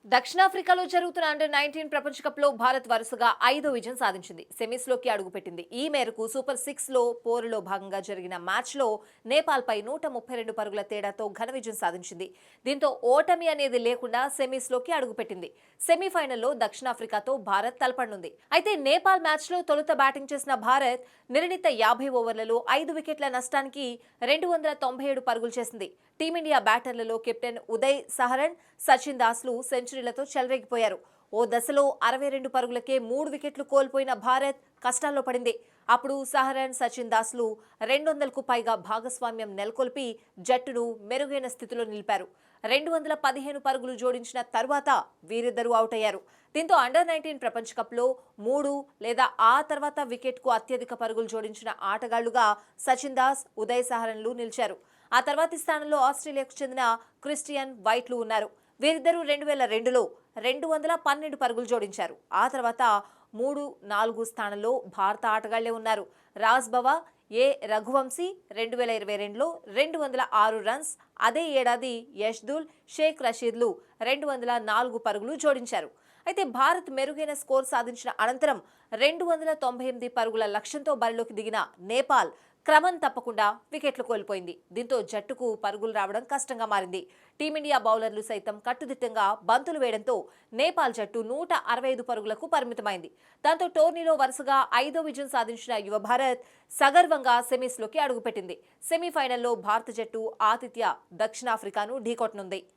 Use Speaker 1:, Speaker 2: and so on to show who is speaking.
Speaker 1: దక్షిణాఫ్రికాలో జరుగుతున్న అండర్-19 ప్రపంచ కప్లో భారత్ వరుసగా 5వ విజయం సాధించింది. సెమీస్లోకి అడుగుపెట్టింది. ఈ మేరకు సూపర్ 6లో పోరులో భాగంగా జరిగిన మ్యాచ్లో నేపాల్పై 132 పరుగుల తేడాతో ఘన విజయం సాధించింది. దీంతో ఓటమి అనేది లేకుండా సెమీస్లోకి అడుగుపెట్టింది. సెమీఫైనల్లో దక్షిణాఫ్రికాతో భారత్ తలపడనుంది. అయితే నేపాల్ మ్యాచ్లో తొలుత బ్యాటింగ్ చేసిన భారత్ నిర్ణీత 50 ఓవర్లలో 5 వికెట్ల నష్టానికి 297 పరుగులు చేసింది. టీమిండియా బ్యాటర్లలో కెప్టెన్ ఉదయ్ సహరన్, సచిన్ దాస్లు సెంచరీలతో చెలరేగిపోయారు. ఓ దశలో 62 పరుగులకే 3 వికెట్లు కోల్పోయిన భారత్ కష్టాల్లో పడింది. అప్పుడు సహరన్, సచిన్ దాస్లు 200కు పైగా భాగస్వామ్యం నెలకొల్పి జట్టును మెరుగైన స్థితిలో నిలిపారు. 215 పరుగులు జోడించిన తరువాత వీరిద్దరూ అవుట్ అయ్యారు. దీంతో అండర్-19 ప్రపంచ కప్లో 3 లేదా ఆ తర్వాత వికెట్కు అత్యధిక పరుగులు జోడించిన ఆటగాళ్లుగా సచిన్ దాస్, ఉదయ్ సహరన్లు నిలిచారు. ఆ తర్వాతి స్థానంలో ఆస్ట్రేలియాకు చెందిన క్రిస్టియన్ వైట్లు ఉన్నారు. వీరిద్దరూ 2002లో 212 పరుగులు జోడించారు. ఆ తర్వాత 3, 4 స్థానంలో భారత ఆటగాళ్లే ఉన్నారు. రాజ్ బవా, ఏ రఘువంశీ 2022లో 206 రన్స్, అదే ఏడాది యష్దూల్, షేక్ రషీద్లు 204 పరుగులు జోడించారు. అయితే భారత్ మెరుగైన స్కోర్ సాధించిన అనంతరం 298 పరుగుల లక్ష్యంతో బరిలోకి దిగిన నేపాల్ క్రమం తప్పకుండా వికెట్లు కోల్పోయింది. దీంతో జట్టుకు పరుగులు రావడం కష్టంగా మారింది. టీమిండియా బౌలర్లు సైతం కట్టుదిట్టంగా బంతులు వేయడంతో నేపాల్ జట్టు 165 పరుగులకు పరిమితమైంది. దాంతో టోర్నీలో వరుసగా 5వ విజయం సాధించిన యువ భారత్ సగర్వంగా సెమీస్లోకి అడుగుపెట్టింది. సెమీఫైనల్లో భారత జట్టు ఆతిథ్య దక్షిణాఫ్రికాను ఢీకొట్టనుంది.